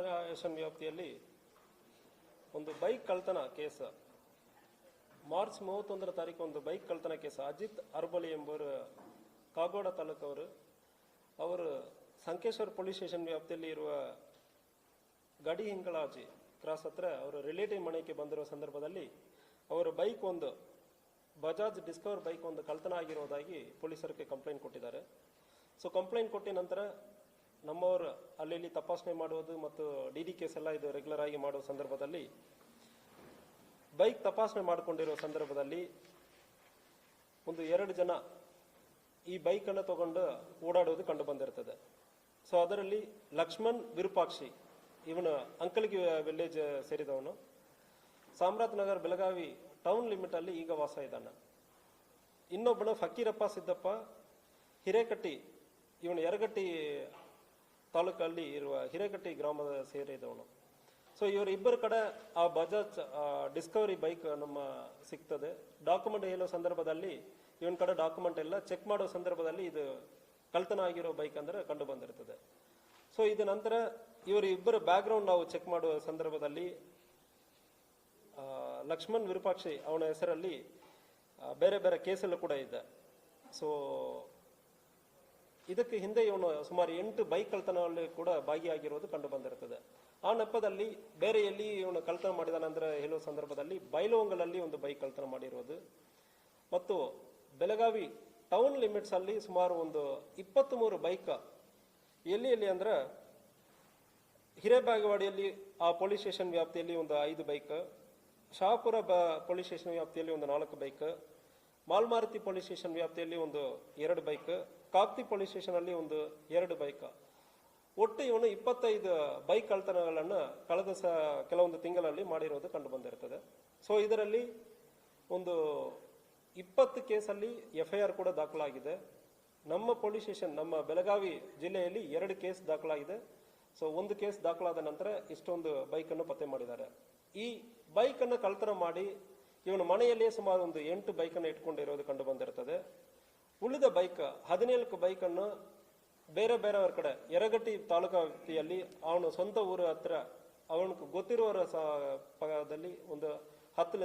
Station ವ್ಯಾಪ್ತಿಯಲ್ಲಿ ಒಂದು bike ಕಳ್ತನ ಕೇಸ್ ಮಾರ್ಚ್ 31 ತಾರೀಕು ಒಂದು ಬೈಕ್ ಕಳ್ತನ ಕೇಸ್ ಅಜಿತ್ ಅರ್ಬಲಿ ಎಂಬುವರು ಕಾಗೋಡ ತಾಲೂಕವರು ಅವರು ಸಂಕೇಶ್ವರ ಪೊಲೀಸ್ ಸ್ಟೇಷನ್ ವ್ಯಾಪ್ತಿಯಲ್ಲಿ ಇರುವ ಗಡಿ ಹಿಂಗಳಾಜಿ ಕ್ರಾಸ್ ಹತ್ರ ಅವರು ರಿಲೇಟಿವ್ ಮನೆಗೆ ಬಂದಿರುವ ಸಂದರ್ಭದಲ್ಲಿ ಅವರ ಬೈಕ್ ಒಂದು ಬಜಾಜ್ ಡಿಸ್ಕವರ್ ಬೈಕ್ ಒಂದು ಕಳ್ತನ ಆಗಿರುವುದಾಗಿ ಪೊಲೀಸರಿಗೆ ಕಂಪ್ಲೇಂಟ್ ಕೊಟ್ಟಿದ್ದಾರೆ. ಸೊ ಕಂಪ್ಲೇಂಟ್ ಕೊಟ್ಟ ನಂತರ ನಮ್ಮವರು ಅಲ್ಲಿ ತಪಾಸಣೆ ಮಾಡುವುದು ಮತ್ತು ಡಿ ಕೇಸ್ ಎಲ್ಲ ಇದು ರೆಗ್ಯುಲರ್ ಆಗಿ ಮಾಡುವ ಸಂದರ್ಭದಲ್ಲಿ ಬೈಕ್ ತಪಾಸಣೆ ಮಾಡಿಕೊಂಡಿರುವ ಸಂದರ್ಭದಲ್ಲಿ ಒಂದು 2 ಜನ ಈ ಬೈಕನ್ನು ತಗೊಂಡು ಓಡಾಡುವುದು ಕಂಡು ಬಂದಿರ್ತದೆ. ಸೊ ಅದರಲ್ಲಿ ಲಕ್ಷ್ಮಣ್ ವಿರೂಪಾಕ್ಷಿ ಇವನು ಅಂಕಲ್ಗಿ ವಿಲೇಜ್ ಸೇರಿದವನು, ಸಾಮ್ರಾಟ್ ನಗರ್ ಬೆಳಗಾವಿ ಟೌನ್ ಲಿಮಿಟ್ ಅಲ್ಲಿ ಈಗ ವಾಸ ಇದ್ದಾನೆ. ಇನ್ನೊಬ್ಬನು ಫಕೀರಪ್ಪ ಸಿದ್ದಪ್ಪ ಹಿರೇಕಟ್ಟಿ, ಇವನು ಯರಗಟ್ಟಿ ತಾಲೂಕಲ್ಲಿ ಇರುವ ಹಿರೇಕಟ್ಟಿ ಗ್ರಾಮದ ಸೇರಿದವನು. ಸೊ ಇವರಿಬ್ಬರ ಕಡೆ ಆ ಬಜಾಜ್ ಡಿಸ್ಕವರಿ ಬೈಕ್ ನಮ್ಮ ಸಿಗ್ತದೆ. ಡಾಕ್ಯುಮೆಂಟ್ ಹೇಳೋ ಸಂದರ್ಭದಲ್ಲಿ ಇವನ ಕಡೆ ಡಾಕ್ಯುಮೆಂಟ್ ಎಲ್ಲ ಚೆಕ್ ಮಾಡೋ ಸಂದರ್ಭದಲ್ಲಿ ಇದು ಕಳ್ತನ ಆಗಿರೋ ಬೈಕ್ ಅಂದ್ರೆ ಕಂಡು ಬಂದಿರ್ತದೆ. ಸೊ ಇದ ನಂತರ ಇವರಿಬ್ಬರ ಬ್ಯಾಕ್ಗ್ರೌಂಡ್ ನಾವು ಚೆಕ್ ಮಾಡುವ ಸಂದರ್ಭದಲ್ಲಿ ಲಕ್ಷ್ಮಣ್ ವಿರೂಪಾಕ್ಷಿ ಅವನ ಹೆಸರಲ್ಲಿ ಬೇರೆ ಬೇರೆ ಕೇಸಲ್ಲೂ ಕೂಡ ಇದೆ. ಸೊ ಇದಕ್ಕೆ ಹಿಂದೆ ಇವನು ಸುಮಾರು 8 ಬೈಕ್ ಕಳ್ತನದಲ್ಲಿ ಕೂಡ ಭಾಗಿಯಾಗಿರುವುದು ಕಂಡು ಬಂದಿರುತ್ತದೆ. ಆ ನೆಪದಲ್ಲಿ ಬೇರೆ ಎಲ್ಲಿ ಇವನು ಕಳ್ತನ ಮಾಡಿದಾನಂದ್ರೆ ಹೇಳುವ ಸಂದರ್ಭದಲ್ಲಿ ಬೈಲೋಂಗಲಲ್ಲಿ ಒಂದು ಬೈಕ್ ಕಳ್ತನ ಮಾಡಿರುವುದು ಮತ್ತು ಬೆಳಗಾವಿ ಟೌನ್ ಲಿಮಿಟ್ಸ್ ಅಲ್ಲಿ ಸುಮಾರು ಒಂದು 23 ಬೈಕ್ ಎಲ್ಲಿ ಅಂದ್ರೆ ಹಿರೇಬಾಗವಾಡಿಯಲ್ಲಿ ಆ ಪೊಲೀಸ್ ಸ್ಟೇಷನ್ ವ್ಯಾಪ್ತಿಯಲ್ಲಿ ಒಂದು 5 ಬೈಕ್, ಶಹಾಪುರ ಪೊಲೀಸ್ ಸ್ಟೇಷನ್ ವ್ಯಾಪ್ತಿಯಲ್ಲಿ ಒಂದು 4 ಬೈಕ್, ಮಾಲ್ಮಾರುತಿ ಪೊಲೀಸ್ ಸ್ಟೇಷನ್ ವ್ಯಾಪ್ತಿಯಲ್ಲಿ ಒಂದು 2 ಬೈಕ್, ಕಾಕ್ತಿ ಪೊಲೀಸ್ ಸ್ಟೇಷನ್ ಅಲ್ಲಿ ಒಂದು 2 ಬೈಕ್. ಒಟ್ಟು ಇವನು 25 ಬೈಕ್ ಕಳ್ತನಗಳನ್ನು ಕಳೆದ ಕೆಲವೊಂದು ತಿಂಗಳಲ್ಲಿ ಮಾಡಿರೋದು ಕಂಡು ಬಂದಿರ್ತದೆ. ಸೊ ಇದರಲ್ಲಿ ಒಂದು 20 ಕೇಸಲ್ಲಿ FIR ಕೂಡ ದಾಖಲಾಗಿದೆ. ನಮ್ಮ ಪೊಲೀಸ್ ಸ್ಟೇಷನ್ ನಮ್ಮ ಬೆಳಗಾವಿ ಜಿಲ್ಲೆಯಲ್ಲಿ 2 ಕೇಸ್ ದಾಖಲಾಗಿದೆ. ಸೊ 1 ಕೇಸ್ ದಾಖಲಾದ ನಂತರ ಇಷ್ಟೊಂದು ಬೈಕನ್ನು ಪತ್ತೆ ಮಾಡಿದ್ದಾರೆ. ಈ ಬೈಕನ್ನು ಕಳ್ತನ ಮಾಡಿ ಇವನ ಮನೆಯಲ್ಲಿಯೇ ಸುಮಾರು ಒಂದು 8 ಬೈಕನ್ನು ಇಟ್ಕೊಂಡಿರೋದು ಕಂಡು ಬಂದಿರ್ತದೆ. ಉಳಿದ ಬೈಕ್ 17 ಬೈಕನ್ನು ಬೇರೆ ಬೇರೆಯವರ ಕಡೆ ಯರಗಟ್ಟಿ ತಾಲೂಕಾ ವ್ಯಾಪ್ತಿಯಲ್ಲಿ ಅವನು ಸ್ವಂತ ಊರ ಹತ್ರ ಅವನಿಗೆ ಗೊತ್ತಿರುವವರ ಪಕ್ಕದಲ್ಲಿ ಒಂದು 10